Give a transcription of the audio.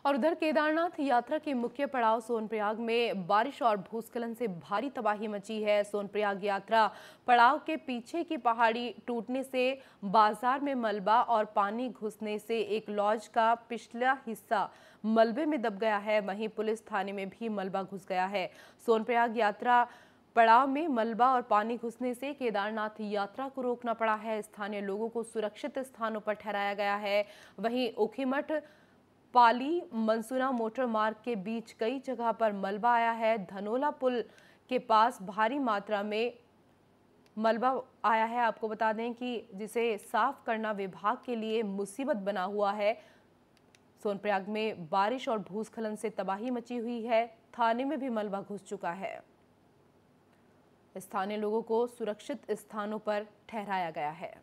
और उधर केदारनाथ यात्रा के मुख्य पड़ाव सोनप्रयाग में बारिश और भूस्खलन से भारी तबाही मची है। सोनप्रयाग यात्रा पड़ाव के पीछे की पहाड़ी टूटने से, बाजार में मलबा और पानी घुसने से एक लॉज का पिछला हिस्सा मलबे में दब गया है। वहीं पुलिस थाने में भी मलबा घुस गया है। सोनप्रयाग यात्रा पड़ाव में मलबा और पानी घुसने से केदारनाथ यात्रा को रोकना पड़ा है। स्थानीय लोगों को सुरक्षित स्थानों पर ठहराया गया है। वहीं ऊखीमठ पाली मंसूरा मोटर मार्ग के बीच कई जगह पर मलबा आया है। धनोला पुल के पास भारी मात्रा में मलबा आया है। आपको बता दें कि जिसे साफ करना विभाग के लिए मुसीबत बना हुआ है। सोनप्रयाग में बारिश और भूस्खलन से तबाही मची हुई है। थाने में भी मलबा घुस चुका है। स्थानीय लोगों को सुरक्षित स्थानों पर ठहराया गया है।